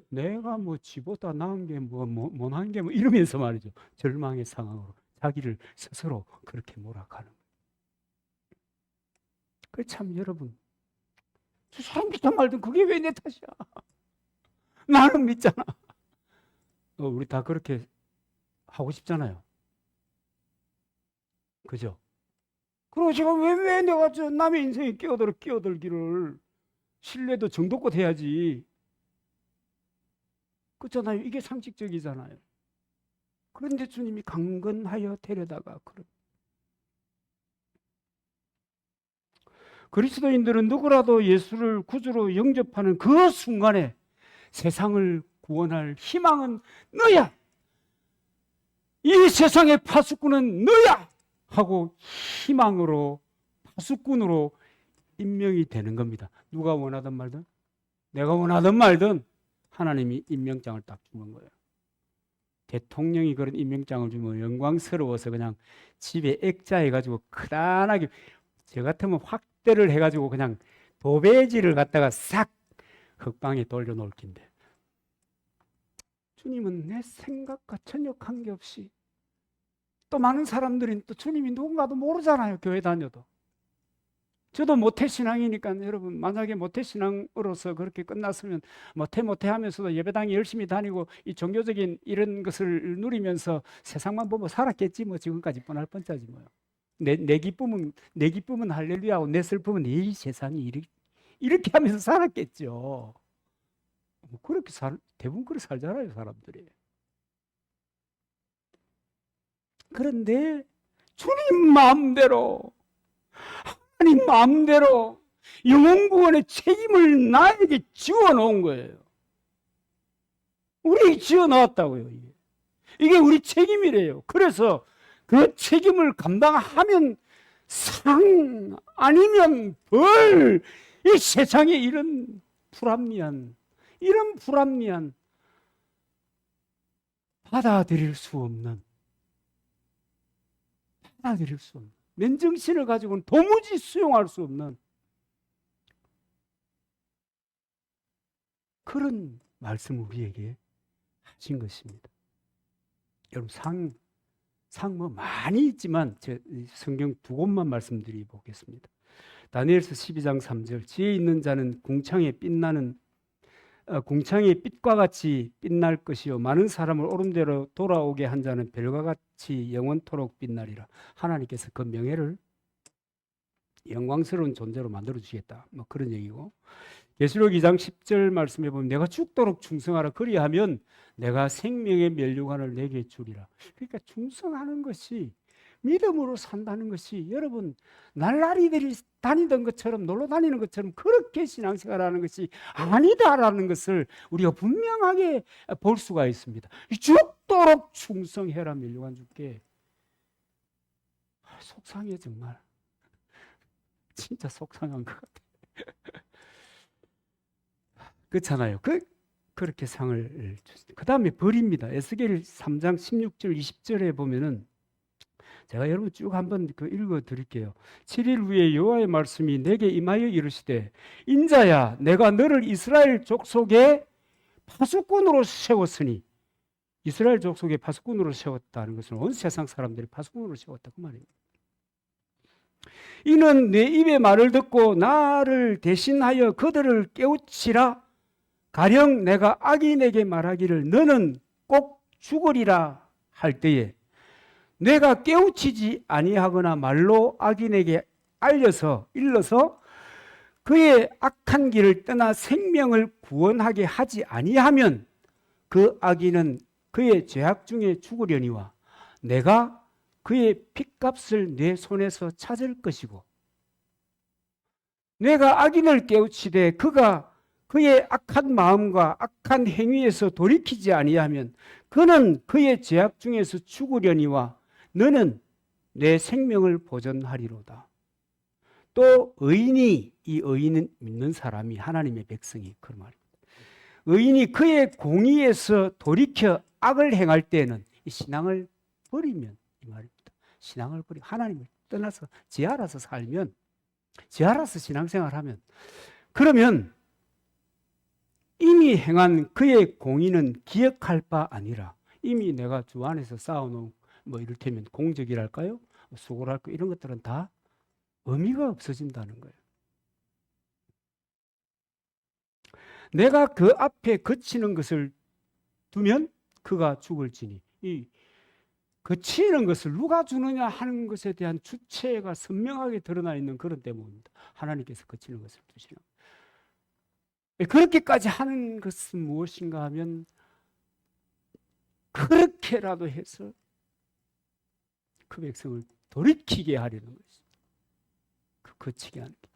내가 뭐 지보다 나은 게 못한 게 이러면서 말이죠. 절망의 상황으로 자기를 스스로 그렇게 몰아가는 거예요. 그 참 여러분, 저 사람 믿든 말든 그게 왜 내 탓이야? 나는 믿잖아. 우리 다 그렇게 하고 싶잖아요. 그죠? 그리고 제가 왜 내가 저 남의 인생에 끼어들기를, 신뢰도 정도껏 해야지. 그렇잖아요. 이게 상식적이잖아요. 그런데 주님이 강건하여 데려다가 그리스도인들은 누구라도 예수를 구주로 영접하는 그 순간에 세상을 구원할 희망은 너야! 이 세상의 파수꾼은 너야! 하고 희망으로, 파수꾼으로 임명이 되는 겁니다. 누가 원하든 말든, 내가 원하든 말든 하나님이 임명장을 딱 주는 거예요. 대통령이 그런 임명장을 주면 영광스러워서 그냥 집에 액자해가지고 크단하게, 저 같으면 확대를 해가지고 그냥 도배지를 갖다가 싹 흙방에 돌려놓을 텐데, 주님은 내 생각과 전혀 관계없이, 또 많은 사람들은 또 주님이 누군가도 모르잖아요. 교회 다녀도. 저도 모태신앙이니까 여러분, 만약에 모태신앙으로서 그렇게 끝났으면 모태 하면서도 예배당에 열심히 다니고 이 종교적인 이런 것을 누리면서 세상만 보고 살았겠지 뭐. 지금까지 뻔할 뻔짜지 뭐요. 내 기쁨은 할렐루야고 내 슬픔은 이 세상이 이렇게 하면서 살았겠죠. 그렇게 대부분 그렇게 살잖아요, 사람들이. 그런데 주님 마음대로, 하나님 마음대로 영혼구원의 책임을 나에게 지어놓은 거예요. 우리 지어놓았다고요. 이게 우리 책임이래요. 그래서 그 책임을 감당하면 상 아니면 벌. 이 세상에 이런 불합리한 받아들일 수 없는 맨정신을 가지고는 도무지 수용할 수 없는 그런 말씀을 우리에게 하신 것입니다. 여러분, 상 뭐 많이 있지만 제 성경 두 곳만 말씀드리 보겠습니다. 다니엘서 12장 3절 지혜 있는 자는 궁창의 빛과 같이 빛날 것이요 많은 사람을 옳은대로 돌아오게 한 자는 별과 같이 영원토록 빛나리라. 하나님께서 그 명예를 영광스러운 존재로 만들어 주시겠다. 뭐 그런 얘기고. 계시록 2장 10절 말씀해 보면 내가 죽도록 충성하라. 그리하면 내가 생명의 면류관을 내게 주리라. 그러니까 충성하는 것이 믿음으로 산다는 것이 여러분 날라리들이 다니던 것처럼 놀러 다니는 것처럼 그렇게 신앙생활하는 것이 아니다라는 것을 우리가 분명하게 볼 수가 있습니다. 죽도록 충성해라. 면류관 줄게. 속상해 정말. 진짜 속상한 것 같아요. 그렇잖아요. 그렇게 상을 줬어요. 그 다음에 벌입니다. 에스겔 3장 16절 20절에 보면은 제가 여러분 쭉 한번 읽어 드릴게요. 7일 후에 여호와의 말씀이 내게 임하여 이르시되 인자야 내가 너를 이스라엘 족속의 파수꾼으로 세웠으니 이스라엘 족속의 파수꾼으로 세웠다는 것은 온 세상 사람들이 파수꾼으로 세웠다 그 말입니다. 이는 내 입의 말을 듣고 나를 대신하여 그들을 깨우치라. 가령 내가 악인에게 말하기를 너는 꼭 죽으리라 할 때에 내가 깨우치지 아니하거나 말로 악인에게 일러서 그의 악한 길을 떠나 생명을 구원하게 하지 아니하면 그 악인은 그의 죄악 중에 죽으려니와 내가 그의 핏값을 내 손에서 찾을 것이고 내가 악인을 깨우치되 그가 그의 악한 마음과 악한 행위에서 돌이키지 아니하면 그는 그의 죄악 중에서 죽으려니와 너는 내 생명을 보존하리로다. 또 이 의인은 믿는 사람이 하나님의 백성이 그런 말입니다. 의인이 그의 공의에서 돌이켜 악을 행할 때는 이 신앙을 버리면 이 말입니다. 신앙을 버리고 하나님을 떠나서 지 알아서 살면 지 알아서 신앙생활하면 그러면 이미 행한 그의 공의는 기억할 바 아니라 이미 내가 주 안에서 쌓아놓은 뭐 이를테면 공적이랄까요? 수고랄까 이런 것들은 다 의미가 없어진다는 거예요. 내가 그 앞에 거치는 것을 두면 그가 죽을지니 이 거치는 것을 누가 주느냐 하는 것에 대한 주체가 선명하게 드러나 있는 그런 대목입니다. 하나님께서 거치는 것을 두시는 그렇게까지 하는 것은 무엇인가 하면 그렇게라도 해서 그 백성을 돌이키게 하려는 것입니다. 거치게 하는 게.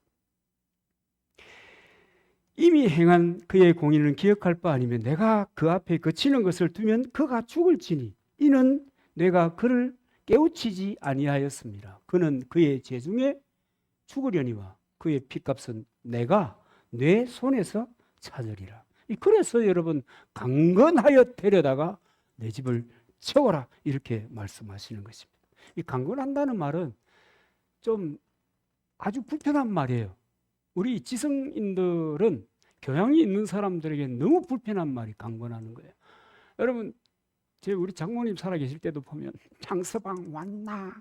이미 행한 그의 공의는 기억할 바 아니면 내가 그 앞에 거치는 것을 두면 그가 죽을지니 이는 내가 그를 깨우치지 아니하였습니다. 그는 그의 죄 중에 죽으려니와 그의 핏값은 내가 내 손에서 찾으리라. 그래서 여러분 강건하여 데려다가 내 집을 채워라 이렇게 말씀하시는 것입니다. 이 강건한다는 말은 좀 아주 불편한 말이에요. 우리 지성인들은 교양이 있는 사람들에게 너무 불편한 말이 강건하는 거예요. 여러분 우리 장모님 살아계실 때도 보면 장서방 왔나?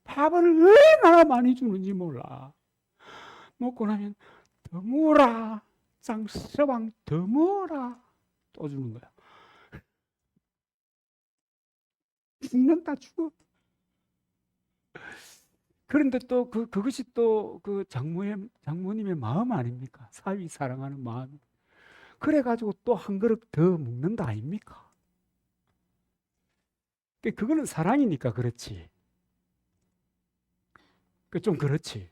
밥을 얼마나 많이 주는지 몰라. 먹고 나면 더 먹어라. 장서방 더 먹어라. 또 주는 거야. 죽는다 죽어. 그런데 또 그것이 또 그 장모님의 마음 아닙니까? 사위 사랑하는 마음. 그래가지고 또 한 그릇 더 먹는다 아닙니까? 그거는 사랑이니까 그렇지. 좀 그렇지.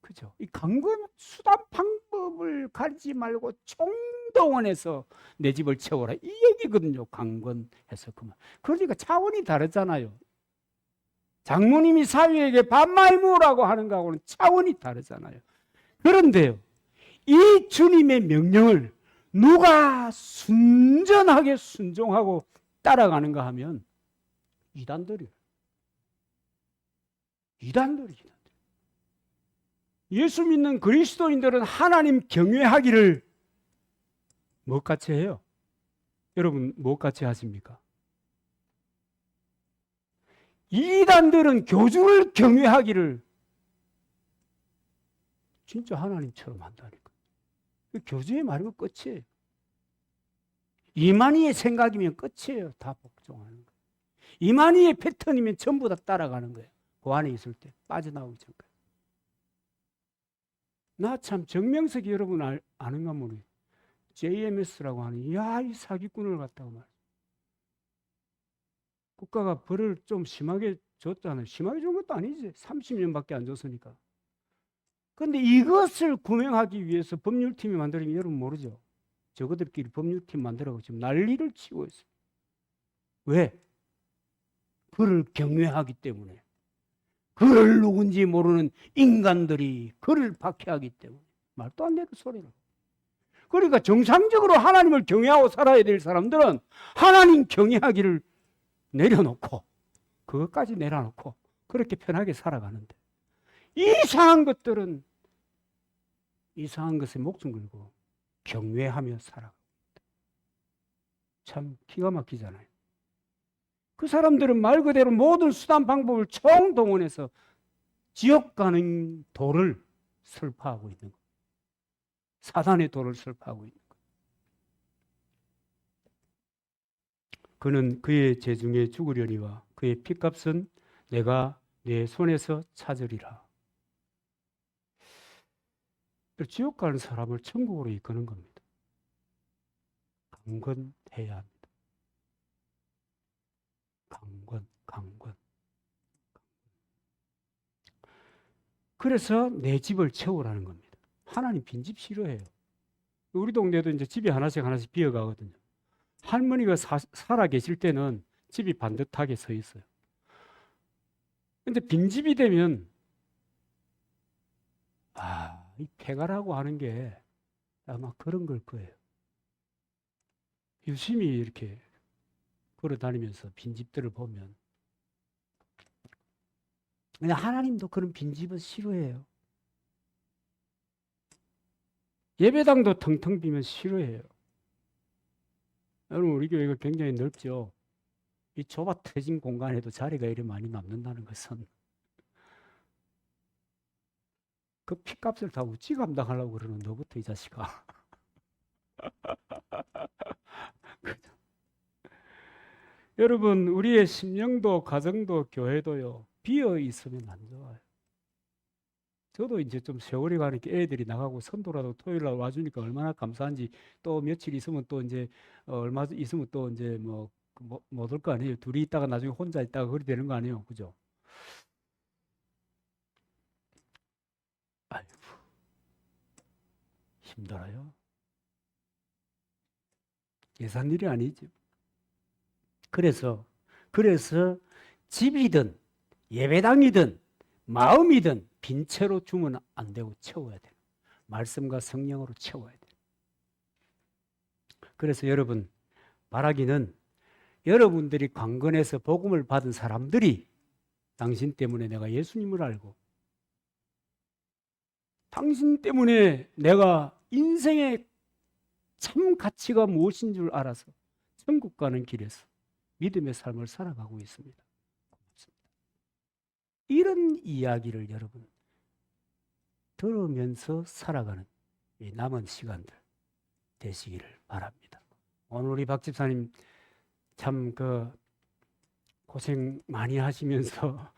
그죠? 이 강건 수단 방법을 가리지 말고 총동원해서 내 집을 채워라. 이 얘기거든요. 강건해서 그만. 그러니까 차원이 다르잖아요. 장모님이 사위에게 밥 많이 먹으라고 하는 거하고는 차원이 다르잖아요. 그런데요, 이 주님의 명령을 누가 순전하게 순종하고 따라가는가 하면 이단들이에요. 이단들이. 예수 믿는 그리스도인들은 하나님 경외하기를 무엇같이 해요? 여러분 무엇같이 하십니까? 이단들은 교주를 경외하기를 진짜 하나님처럼 한다니까. 교주의 말이면 끝이에요. 이만희의 생각이면 끝이에요. 다 복종하는 거예요. 이만희의 패턴이면 전부 다 따라가는 거예요. 그 안에 있을 때 빠져나오기 전까지. 나 참 정명석이 여러분 아는가 모르겠어요. JMS라고 하는 이 사기꾼을 갖다가 말이에요. 국가가 벌을 좀 심하게 줬잖아요. 심하게 준 것도 아니지. 30년밖에 안 줬으니까. 그런데 이것을 구명하기 위해서 법률팀이 만들면 여러분 모르죠. 저거들끼리 법률팀 만들어서 지금 난리를 치고 있어요. 왜? 그를 경외하기 때문에. 그를 누군지 모르는 인간들이 그를 박해하기 때문에. 말도 안 되는 소리를. 그러니까 정상적으로 하나님을 경외하고 살아야 될 사람들은 하나님 경외하기를 내려놓고 그것까지 내려놓고 그렇게 편하게 살아가는데 이상한 것들은 이상한 것에 목숨 걸고 경외하며 살아갑니다. 참 기가 막히잖아요. 그 사람들은 말 그대로 모든 수단 방법을 총동원해서 지옥 가는 도를 설파하고 있는 거예요. 사단의 도를 설파하고 있는 거예요. 그는 그의 재중에 죽으려니와 그의 핏값은 내가 내 손에서 찾으리라. 지옥 가는 사람을 천국으로 이끄는 겁니다. 강건해야 합니다. 강건. 그래서 내 집을 채우라는 겁니다. 하나님 빈집 싫어해요. 우리 동네도 이제 집이 하나씩 비어가거든요. 할머니가 살아 계실 때는 집이 반듯하게 서 있어요. 근데 빈집이 되면 이 폐가라고 하는 게 아마 그런 걸 거예요. 유심히 이렇게 걸어다니면서 빈집들을 보면 그냥 하나님도 그런 빈집은 싫어해요. 예배당도 텅텅 비면 싫어해요. 여러분 우리 교회가 굉장히 넓죠. 이 좁아 터진 공간에도 자리가 이렇게 많이 남는다는 것은 그 핏값을 다 어찌 감당하려고 그러는 너부터 이 자식아. 여러분 우리의 심령도 가정도 교회도요 비어 있으면 안 좋아요. 저도 이제 좀 세월이 가니까 애들이 나가고 선도라도 토요일날 와주니까 얼마나 감사한지 또 며칠 있으면 또 이제 얼마 있으면 또 이제 못 올 거 아니에요. 둘이 있다가 나중에 혼자 있다가 그리 되는 거 아니에요. 그죠? 아이고 힘들어요. 예산 일이 아니죠. 그래서 집이든 예배당이든 마음이든 빈 채로 주면 안 되고 채워야 돼요. 말씀과 성령으로 채워야 돼요. 그래서 여러분 바라기는 여러분들이 강건해서 복음을 받은 사람들이 당신 때문에 내가 예수님을 알고 당신 때문에 내가 인생의 참 가치가 무엇인 줄 알아서 천국 가는 길에서 믿음의 삶을 살아가고 있습니다. 이런 이야기를 여러분 들으면서 살아가는 이 남은 시간들 되시기를 바랍니다. 오늘 우리 박 집사님 참 고생 많이 하시면서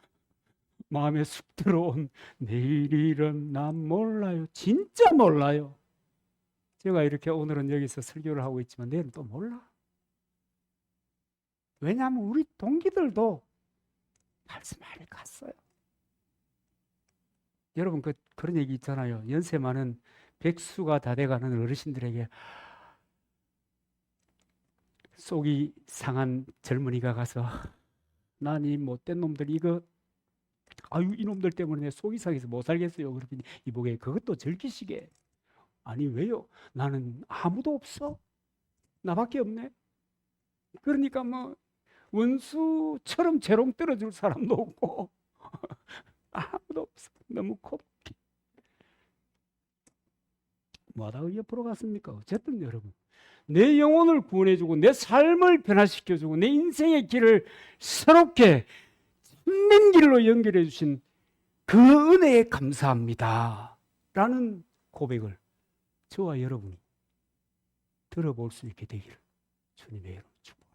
마음에 쑥 들어온 내일은 난 몰라요. 진짜 몰라요. 제가 이렇게 오늘은 여기서 설교를 하고 있지만 내일은 또 몰라. 왜냐하면 우리 동기들도 말씀 많이 갔어요. 여러분 그런 얘기 있잖아요. 연세 많은 백수가 다 돼가는 어르신들에게 속이 상한 젊은이가 가서 난 이 못된 놈들 이놈들 때문에 내 속이 상해서 못 살겠어요. 그러더니 이보게 그것도 즐기시게. 아니 왜요? 나는 아무도 없어. 나밖에 없네. 그러니까 원수처럼 재롱 떨어줄 사람도 없고 아무도 없어. 너무 곱게. 뭐하다가 옆으로 갔습니까? 어쨌든 여러분 내 영혼을 구원해주고 내 삶을 변화시켜주고 내 인생의 길을 새롭게 참된 길로 연결해 주신 그 은혜에 감사합니다. 라는 고백을 저와 여러분이 들어볼 수 있게 되기를 주님의 이름으로 축복합니다.